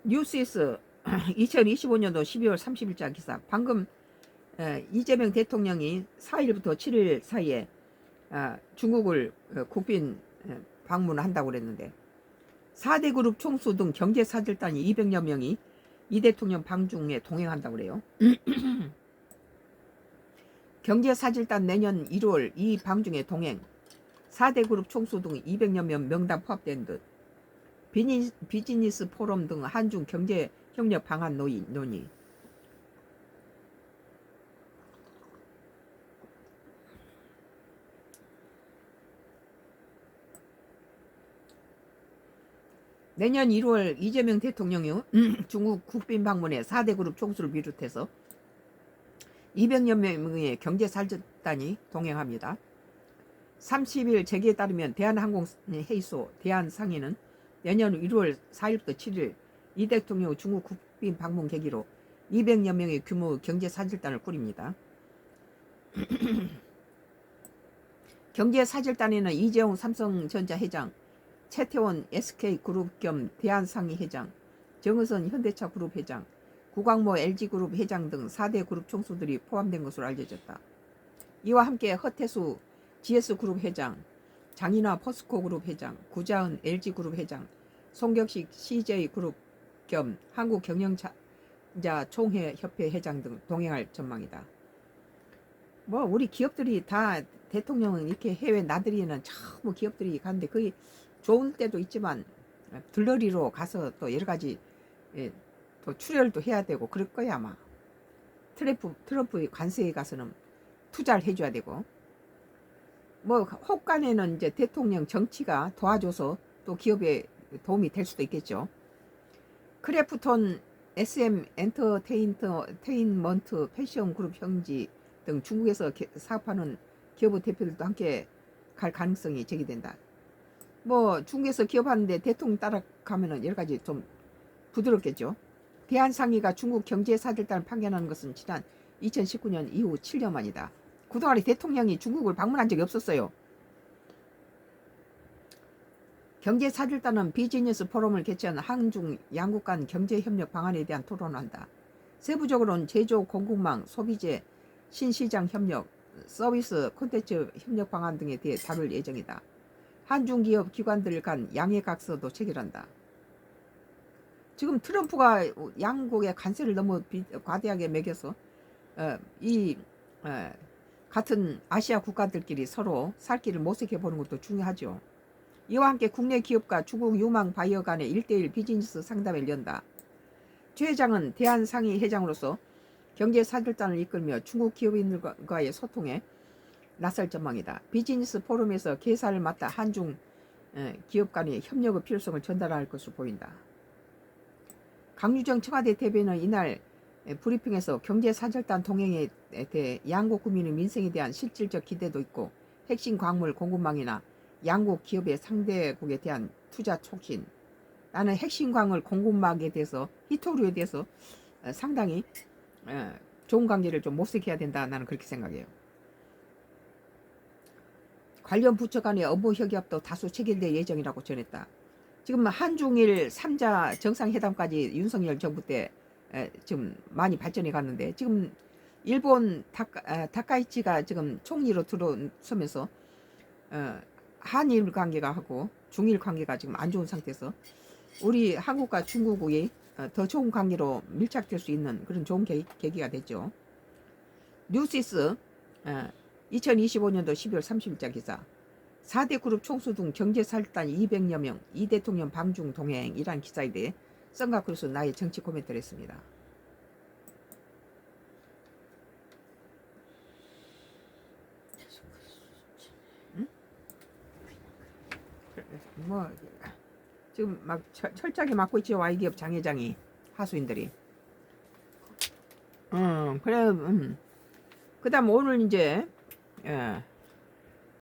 뉴시스 2025년도 12월 30일자 기사. 방금 이재명 대통령이 4일부터 7일 사이에 중국을 국빈 방문한다고 그랬는데 4대 그룹 총수 등 경제사절단이 200여 명이 이 대통령 방중에 동행한다고 그래요. 경제사절단 내년 1월 이 방중에 동행 4대 그룹 총수 등 200여 명 명단 포함된 듯 비즈니스 포럼 등 한중 경제 협력 방안 논의. 내년 1월 이재명 대통령이 중국 국빈 방문에 4대 그룹 총수를 비롯해서 200여 명의 경제사절단이 동행합니다. 30일 재계에 따르면 대한항공회의소 대한상인은 내년 1월 4일부터 7일 이 대통령 중국 국빈 방문 계기로 200여 명의 규모 경제사절단을 꾸립니다. 경제사절단에는 이재용 삼성전자 회장, 최태원 SK그룹 겸 대한상의 회장, 정의선 현대차 그룹 회장, 구광모 LG그룹 회장 등 4대 그룹 총수들이 포함된 것으로 알려졌다. 이와 함께 허태수 GS그룹 회장, 장인화 포스코그룹 회장, 구자은 LG그룹 회장, 송격식 CJ그룹 겸 한국경영자 총회 협회 회장 등 동행할 전망이다. 뭐 우리 기업들이 다 대통령은 이렇게 해외 나들이는 전부 기업들이 가는데 거의 좋은 때도 있지만 들러리로 가서 또 여러 가지 또 출혈도 해야 되고 그럴 거야 아마. 트럼프의 관세에 가서는 투자를 해줘야 되고 뭐 혹간에는 이제 대통령 정치가 도와줘서 또 기업에 도움이 될 수도 있겠죠. 크래프톤 SM 엔터테인먼트 패션 그룹 형지 등 중국에서 사업하는 기업 대표들도 함께 갈 가능성이 제기된다. 뭐 중국에서 기업하는데 대통령 따라가면은 여러 가지 좀 부드럽겠죠. 대한상의가 중국 경제사절단을 파견하는 것은 지난 2019년 이후 7년 만이다. 그동안에 대통령이 중국을 방문한 적이 없었어요. 경제사절단은 비즈니스 포럼을 개최한 한중 양국 간 경제협력 방안에 대한 토론을 한다. 세부적으로는 제조 공급망, 소비재, 신시장 협력, 서비스 콘텐츠 협력 방안 등에 대해 다룰 예정이다. 한중 기업 기관들 간 양해각서도 체결한다. 지금 트럼프가 양국의 관세를 너무 과대하게 매겨서 같은 아시아 국가들끼리 서로 살 길을 모색해 보는 것도 중요하죠. 이와 함께 국내 기업과 중국 유망 바이어 간의 1대1 비즈니스 상담을 연다. 최 회장은 대한상의 회장으로서 경제사절단을 이끌며 중국 기업인들과의 소통에 나설 전망이다. 비즈니스 포럼에서 개사를 맡아 한중 기업 간의 협력의 필요성을 전달할 것으로 보인다. 강유정 청와대 대변인은 이날 브리핑에서 경제사절단 동행에 대해 양국 국민의 민생에 대한 실질적 기대도 있고 핵심 광물 공급망이나 양국 기업의 상대국에 대한 투자 촉진, 나는 핵심 광물 공급망에 대해서 히토류에 대해서 상당히 좋은 관계를 좀 모색해야 된다. 나는 그렇게 생각해요. 관련 부처 간의 업무 협약도 다수 체결될 예정이라고 전했다. 지금 한중일 3자 정상회담까지 윤석열 정부 때 지금 많이 발전해 갔는데 지금 일본 다카이치가 지금 총리로 들어서면서 한일 관계가 하고 중일 관계가 지금 안 좋은 상태에서 우리 한국과 중국이 더 좋은 관계로 밀착될 수 있는 그런 좋은 계기가 됐죠. 뉴시스 2025년도 12월 30일자 기사. 4대 그룹 총수 등 경제사절단 200여 명 이 대통령 방중 동행이란 기사에 대해 썬가크루스 나의 정치 코멘트를 했습니다. 뭐 지금 막 철저하게 맡고 있죠. Y기업 장회장이 하수인들이. 그래. 그다음 오늘 이제